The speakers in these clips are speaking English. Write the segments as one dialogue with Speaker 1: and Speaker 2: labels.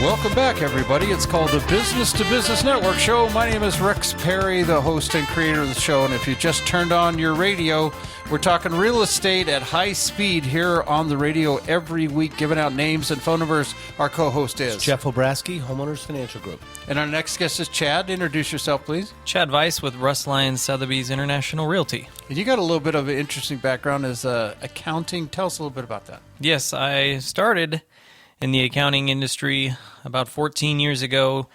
Speaker 1: Welcome back, everybody. It's called the Business to Business Network Show. My name is Rex Parry, the host and creator of the show. And if you just turned on your radio, we're talking real estate at high speed here on the radio every week, giving out names and phone numbers. Our co-host is
Speaker 2: Jeff O'Brasky, Homeowners Financial Group.
Speaker 1: And our next guest is Chad. Introduce yourself, please.
Speaker 3: Chad Weiss with Russ, Lyon, Sotheby's International Realty.
Speaker 1: And you got a little bit of an interesting background as accounting. Tell us a little bit about that.
Speaker 3: Yes, I started in the accounting industry about 14 years ago.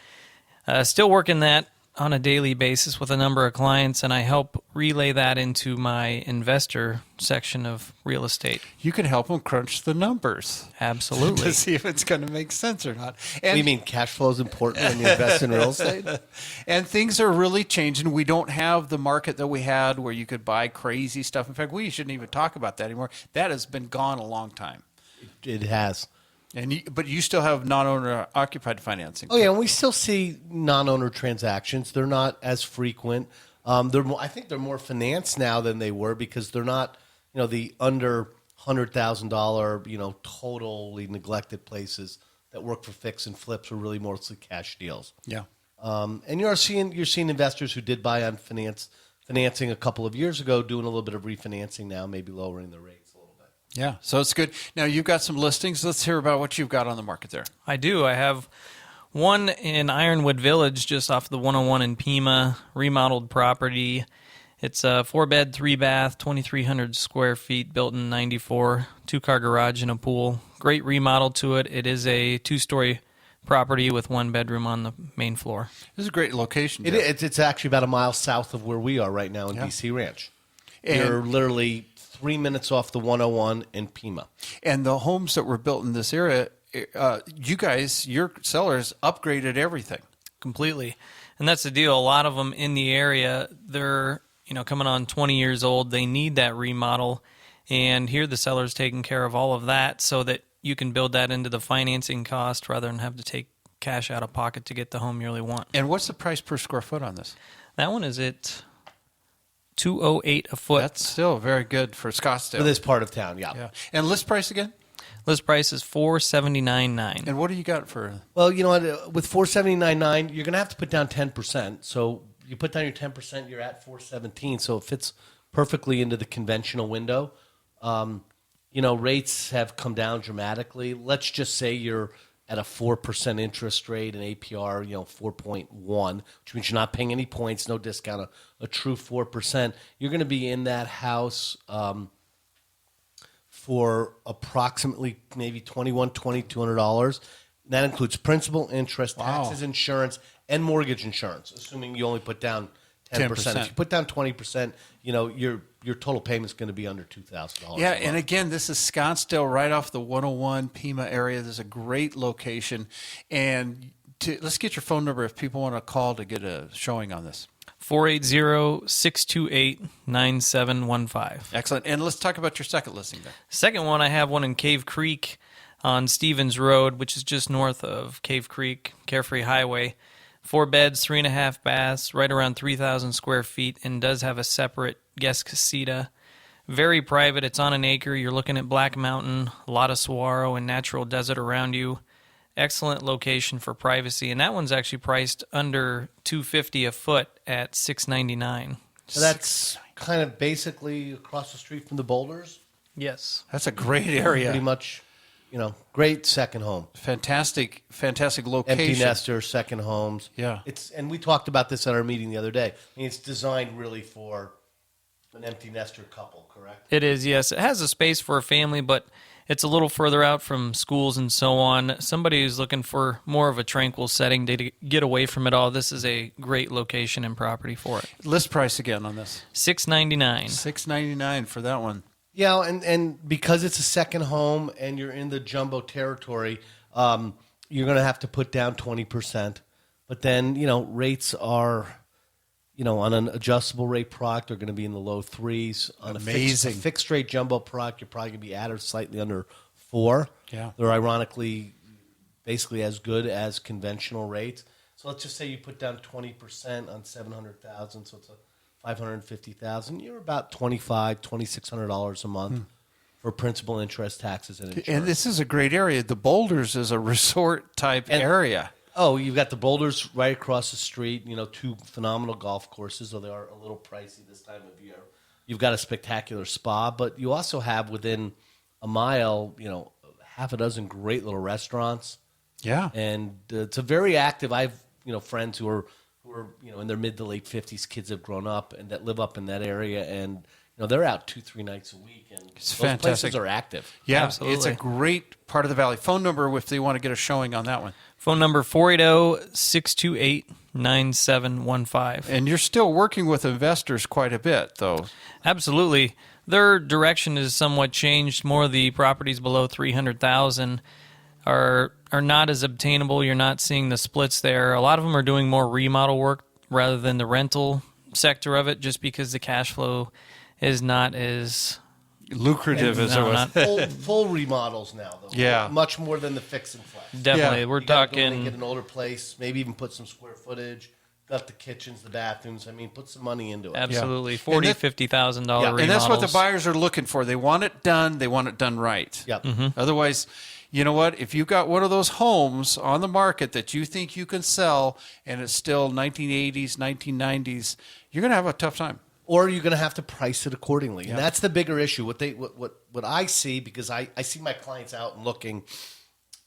Speaker 3: Still working that on a daily basis with a number of clients, and I help relay that into my investor section of real estate.
Speaker 1: You can help them crunch the numbers.
Speaker 3: Absolutely.
Speaker 1: To see if it's going to make sense or not. And
Speaker 2: You mean cash flow is important when you invest in real estate?
Speaker 1: And things are really changing. We don't have the market that we had where you could buy crazy stuff. In fact, we shouldn't even talk about that anymore. That has been gone a long time.
Speaker 2: It has.
Speaker 1: But you still have non-owner occupied financing.
Speaker 2: Oh, yeah, and we still see non-owner transactions. They're not as frequent. I think they're more financed now than they were because they're not, the under $100,000, totally neglected places that work for fix and flips are really mostly cash deals.
Speaker 1: Yeah.
Speaker 2: And you're seeing investors who did buy on financing a couple of years ago doing a little bit of refinancing now, maybe lowering the rates.
Speaker 1: Yeah, so it's good. Now, you've got some listings. Let's hear about what you've got on the market there.
Speaker 3: I do. I have one in Ironwood Village, just off the 101 in Pima, remodeled property. It's a 4-bed, 3-bath, 2,300 square feet, built in 94, 2-car garage and a pool. Great remodel to it. It is a 2-story property with 1 bedroom on the main floor.
Speaker 1: This is a great location.
Speaker 2: It's actually about a mile south of where we are right now in DC Ranch.
Speaker 1: And
Speaker 2: you're literally 3 minutes off the 101 in Pima.
Speaker 1: And the homes that were built in this area, you guys, your sellers, upgraded everything.
Speaker 3: Completely. And that's the deal. A lot of them in the area, they're coming on 20 years old. They need that remodel. And here the seller's taking care of all of that so that you can build that into the financing cost rather than have to take cash out of pocket to get the home you really want.
Speaker 1: And what's the price per square foot on this?
Speaker 3: That one is at $208 a foot.
Speaker 1: That's still very good for Scottsdale.
Speaker 2: For this part of town, yeah.
Speaker 1: And list price again?
Speaker 3: List price is $479.9.
Speaker 1: And what do you got for?
Speaker 2: Well, you know what? With $479.9, you're going to have to put down 10%. So you put down your 10%, you're at $417. So it fits perfectly into the conventional window. Rates have come down dramatically. Let's just say you're at a 4% interest rate and APR, 4.1, which means you're not paying any points, no discount, a true 4%. You're going to be in that house for approximately maybe $2,100, $2,200. That includes principal, interest, taxes, insurance, and mortgage insurance, assuming you only put down 10%. If you put down 20%, your total payment is going to be under $2,000.
Speaker 1: Yeah, and again, this is Scottsdale, right off the 101 Pima area. This is a great location. And let's get your phone number if people want to call to get a showing on this.
Speaker 3: 480-628-9715.
Speaker 1: Excellent. And let's talk about your second listing there.
Speaker 3: Second one, I have one in Cave Creek on Stevens Road, which is just north of Cave Creek, Carefree Highway. 4 beds, 3.5 baths, right around 3,000 square feet, and does have a separate guest casita. Very private. It's on an acre. You're looking at Black Mountain, a lot of saguaro and natural desert around you. Excellent location for privacy, and that one's actually priced under $250 a foot at $699.
Speaker 2: So that's kind of basically across the street from the Boulders.
Speaker 3: Yes,
Speaker 1: that's a great area.
Speaker 2: Pretty much, great second home.
Speaker 1: Fantastic location.
Speaker 2: Empty nester, second homes.
Speaker 1: Yeah.
Speaker 2: And we talked about this at our meeting the other day. It's designed really for an empty nester couple, correct?
Speaker 3: it is. Yes, it has a space for a family, but it's a little further out from schools and so on. Somebody who's looking for more of a tranquil setting to get away from it all, this is a great location and property for it.
Speaker 1: List price again on this.
Speaker 3: $699.
Speaker 1: $699 for that one.
Speaker 2: Yeah, and because it's a second home and you're in the jumbo territory, you're going to have to put down 20%. But then, rates are, on an adjustable rate product, they're going to be in the low 3s. On a fixed rate jumbo product, you're probably going to be at or slightly under 4.
Speaker 1: Yeah.
Speaker 2: They're ironically basically as good as conventional rates. So let's just say you put down 20% on $700,000, so it's a $550,000. You're about $2,600 a month for principal, interest, taxes, and insurance.
Speaker 1: And this is a great area. The Boulders is a resort type area.
Speaker 2: Oh, you've got the Boulders right across the street. 2 phenomenal golf courses, though they are a little pricey this time of year. You've got a spectacular spa, but you also have within a mile, half a dozen great little restaurants.
Speaker 1: Yeah.
Speaker 2: And it's a very active. I've friends who are in their mid to late 50s. Kids have grown up and that live up in that area, and they're out 2-3 nights a week, and
Speaker 1: It's
Speaker 2: those
Speaker 1: fantastic.
Speaker 2: places are active.
Speaker 1: Yeah,
Speaker 3: Absolutely.
Speaker 1: it's a great part of the valley. Phone number if they want to get a showing on that one.
Speaker 3: Phone number 480-628-9715.
Speaker 1: And you're still working with investors quite a bit, though.
Speaker 3: Absolutely. Their direction is somewhat changed. More of the properties below 300,000 are not as obtainable. You're not seeing the splits there. A lot of them are doing more remodel work rather than the rental sector of it, just because the cash flow is not as
Speaker 1: Lucrative as it
Speaker 3: No,
Speaker 1: was.
Speaker 3: not-
Speaker 2: Full remodels now, though.
Speaker 1: Yeah.
Speaker 2: Much more than the fix and flex.
Speaker 3: definitely.
Speaker 1: Yeah.
Speaker 3: We're
Speaker 2: You gotta go in and
Speaker 3: talking
Speaker 2: get an older place, maybe even put some square footage, got the kitchens, the bathrooms. Put some money into it.
Speaker 3: absolutely
Speaker 1: And
Speaker 3: $40,000,
Speaker 1: that-
Speaker 3: $50,000
Speaker 2: Yeah,
Speaker 3: remodels.
Speaker 1: And that's what the buyers are looking for. They want it done. They want it done right.
Speaker 2: Yep.
Speaker 1: Otherwise, you know what? If you've got one of those homes on the market that you think you can sell and it's still 1980s, 1990s, you're going to have a tough time.
Speaker 2: Or you're going to have to price it accordingly, and that's the bigger issue. What I see, because I see my clients out and looking,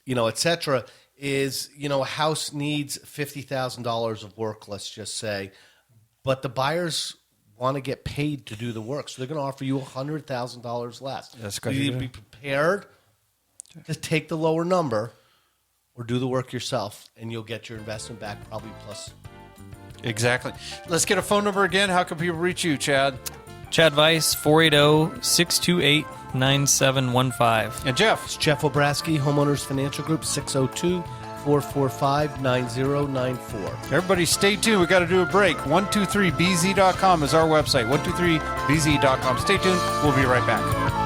Speaker 2: et cetera, is a house needs $50,000 of work, let's just say, but the buyers want to get paid to do the work, so they're going to offer you $100,000 less.
Speaker 1: That's
Speaker 2: so
Speaker 1: good.
Speaker 2: you need to be prepared to take the lower number, or do the work yourself, and you'll get your investment back probably plus.
Speaker 1: Exactly. Let's get a phone number again. How can people reach you, Chad?
Speaker 3: Chad Weiss, 480-628-9715.
Speaker 1: And Jeff?
Speaker 2: It's Jeff O'Brasky, Homeowners Financial Group, 602-445-9094.
Speaker 1: Everybody stay tuned. We got to do a break. 123bz.com is our website. 123bz.com. Stay tuned. We'll be right back.